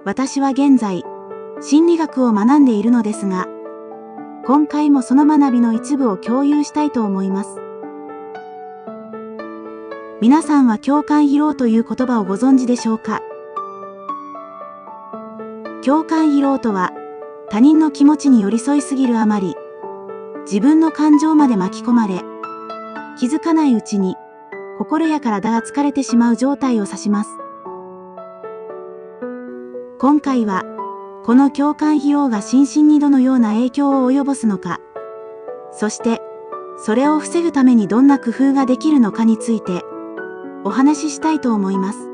私は現在、心理学を学んでいるのですが、今回もその学びの一部を共有したいと思います。皆さんは共感疲労という言葉をご存知でしょうか？共感疲労とは、他人の気持ちに寄り添いすぎるあまり、自分の感情まで巻き込まれ、気づかないうちに、心や体が疲れてしまう状態を指します。今回は、この共感疲労が心身にどのような影響を及ぼすのか、そして、それを防ぐためにどんな工夫ができるのかについて、お話ししたいと思います。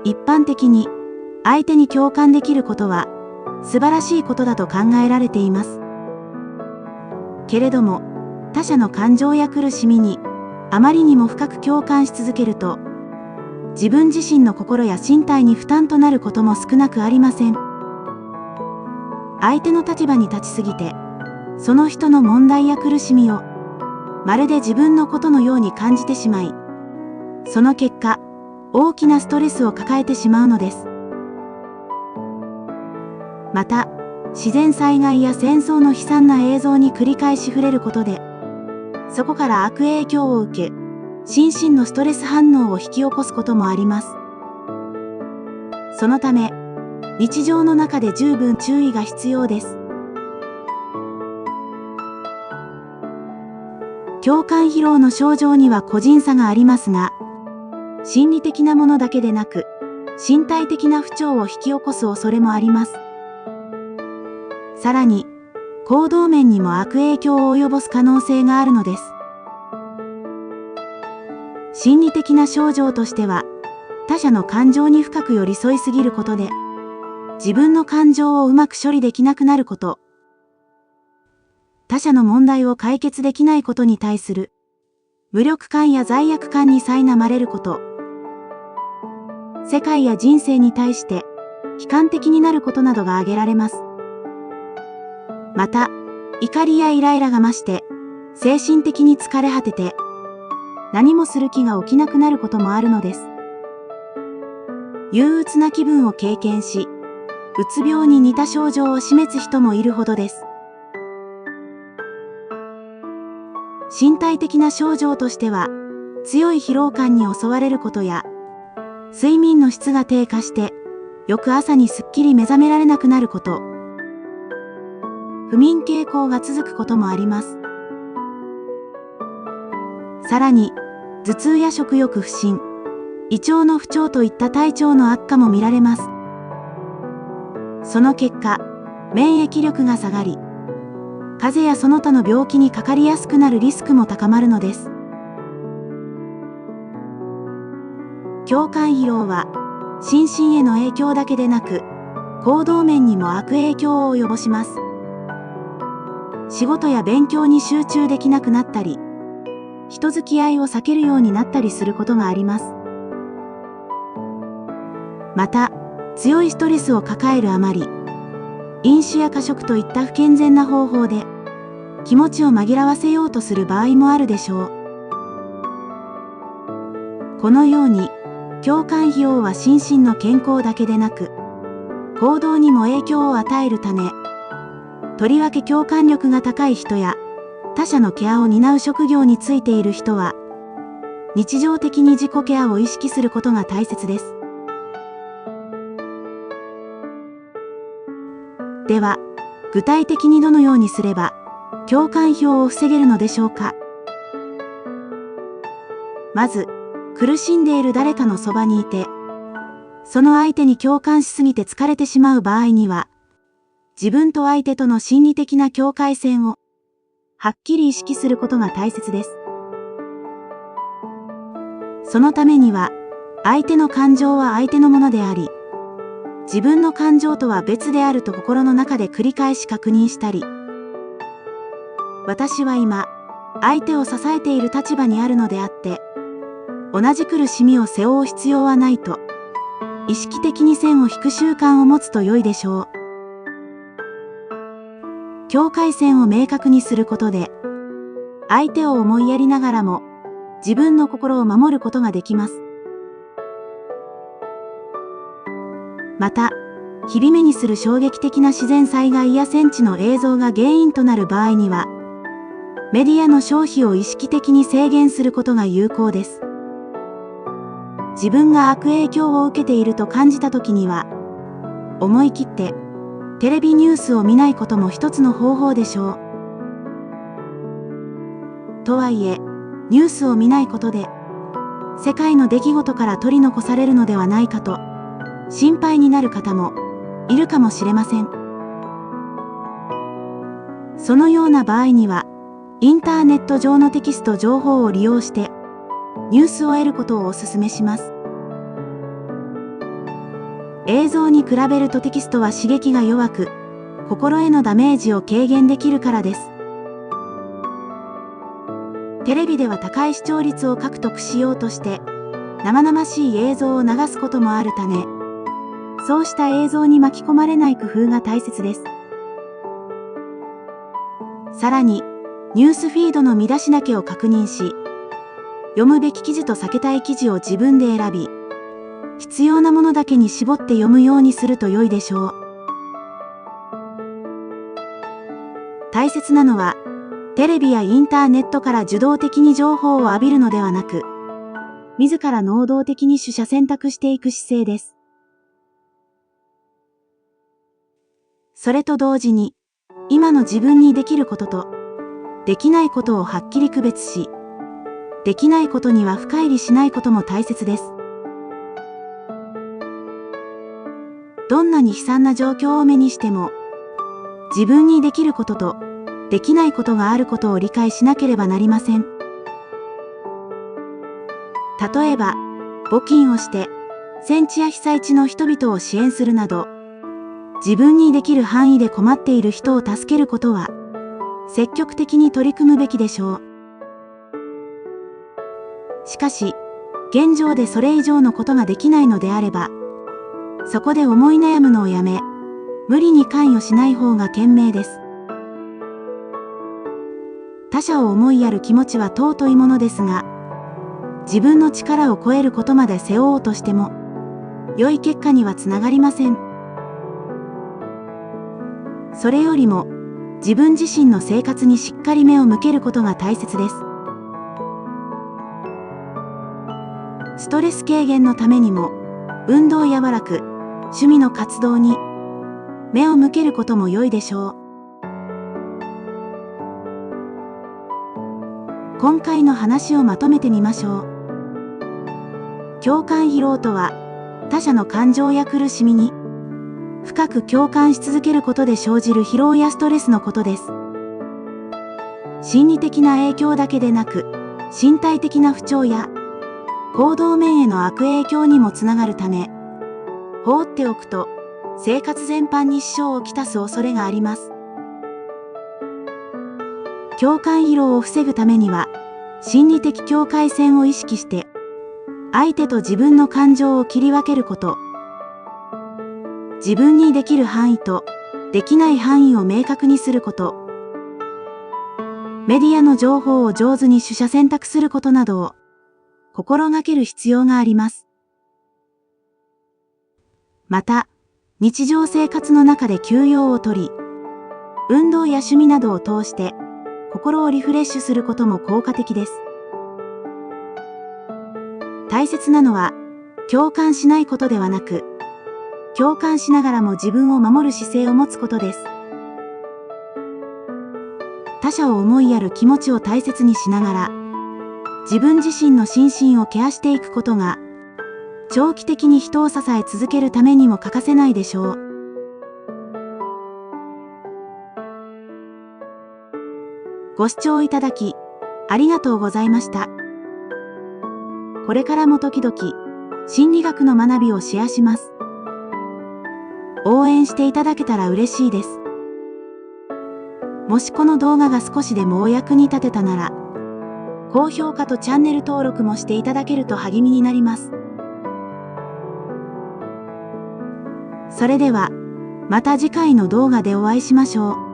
一般的に、相手に共感できることは、素晴らしいことだと考えられています。けれども、他者の感情や苦しみに、あまりにも深く共感し続けると、自分自身の心や身体に負担となることも少なくありません。相手の立場に立ちすぎて、その人の問題や苦しみを、まるで自分のことのように感じてしまい、その結果、大きなストレスを抱えてしまうのです。また、自然災害や戦争の悲惨な映像に繰り返し触れることで、そこから悪影響を受け、心身のストレス反応を引き起こすこともあります。そのため、日常の中で十分注意が必要です。共感疲労の症状には個人差がありますが、心理的なものだけでなく、身体的な不調を引き起こす恐れもあります。さらに、行動面にも悪影響を及ぼす可能性があるのです。心理的な症状としては、他者の感情に深く寄り添いすぎることで、自分の感情をうまく処理できなくなること、他者の問題を解決できないことに対する無力感や罪悪感に苛まれること、世界や人生に対して悲観的になることなどが挙げられます。また、怒りやイライラが増して、精神的に疲れ果てて、何もする気が起きなくなることもあるのです。憂鬱な気分を経験し、うつ病に似た症状を示す人もいるほどです。身体的な症状としては、強い疲労感に襲われることや、睡眠の質が低下して、翌朝にすっきり目覚められなくなること、不眠傾向が続くこともあります。さらに、頭痛や食欲不振、胃腸の不調といった体調の悪化も見られます。その結果、免疫力が下がり、風邪やその他の病気にかかりやすくなるリスクも高まるのです。共感疲労は、心身への影響だけでなく、行動面にも悪影響を及ぼします。仕事や勉強に集中できなくなったり、人付き合いを避けるようになったりすることがあります。また、強いストレスを抱えるあまり、飲酒や過食といった不健全な方法で、気持ちを紛らわせようとする場合もあるでしょう。このように、共感疲労は心身の健康だけでなく、行動にも影響を与えるため、とりわけ共感力が高い人や、他者のケアを担う職業についている人は、日常的に自己ケアを意識することが大切です。では、具体的にどのようにすれば、共感疲労を防げるのでしょうか。まず、苦しんでいる誰かのそばにいて、その相手に共感しすぎて疲れてしまう場合には、自分と相手との心理的な境界線をはっきり意識することが大切です。そのためには、相手の感情は相手のものであり、自分の感情とは別であると心の中で繰り返し確認したり、私は今、相手を支えている立場にあるのであって、同じ苦しみを背負う必要はないと、意識的に線を引く習慣を持つと良いでしょう。境界線を明確にすることで、相手を思いやりながらも、自分の心を守ることができます。また、日々目にする衝撃的な自然災害や戦地の映像が原因となる場合には、メディアの消費を意識的に制限することが有効です。自分が悪影響を受けていると感じたときには、思い切ってテレビニュースを見ないことも一つの方法でしょう。とはいえ、ニュースを見ないことで、世界の出来事から取り残されるのではないかと、心配になる方もいるかもしれません。そのような場合には、インターネット上のテキスト情報を利用して、ニュースを得ることをお勧めします。映像に比べるとテキストは刺激が弱く、心へのダメージを軽減できるからです。テレビでは高い視聴率を獲得しようとして、生々しい映像を流すこともあるため、そうした映像に巻き込まれない工夫が大切です。さらに、ニュースフィードの見出しだけを確認し、読むべき記事と避けたい記事を自分で選び、必要なものだけに絞って読むようにすると良いでしょう。大切なのは、テレビやインターネットから受動的に情報を浴びるのではなく、自ら能動的に取捨選択していく姿勢です。それと同時に、今の自分にできることと、できないことをはっきり区別し、できないことには深入りしないことも大切です。どんなに悲惨な状況を目にしても、自分にできることと、できないことがあることを理解しなければなりません。例えば、募金をして、戦地や被災地の人々を支援するなど、自分にできる範囲で困っている人を助けることは、積極的に取り組むべきでしょう。しかし、現状でそれ以上のことができないのであれば、そこで思い悩むのをやめ、無理に関与しない方が賢明です。他者を思いやる気持ちは尊いものですが、自分の力を超えることまで背負おうとしても、良い結果にはつながりません。それよりも、自分自身の生活にしっかり目を向けることが大切です。ストレス軽減のためにも、運動やわらく、趣味の活動に目を向けることも良いでしょう。今回の話をまとめてみましょう。共感疲労とは、他者の感情や苦しみに深く共感し続けることで生じる疲労やストレスのことです。心理的な影響だけでなく、身体的な不調や行動面への悪影響にもつながるため、放っておくと生活全般に支障をきたす恐れがあります。共感疲労を防ぐためには、心理的境界線を意識して、相手と自分の感情を切り分けること、自分にできる範囲とできない範囲を明確にすること、メディアの情報を上手に取捨選択することなどを心がける必要があります。また、日常生活の中で休養をとり、運動や趣味などを通して心をリフレッシュすることも効果的です。大切なのは、共感しないことではなく、共感しながらも自分を守る姿勢を持つことです。他者を思いやる気持ちを大切にしながら、自分自身の心身をケアしていくことが、長期的に人を支え続けるためにも欠かせないでしょう。ご視聴いただき、ありがとうございました。これからも時々、心理学の学びをシェアします。応援していただけたら嬉しいです。もしこの動画が少しでもお役に立てたなら、高評価とチャンネル登録もしていただけると励みになります。それでは、また次回の動画でお会いしましょう。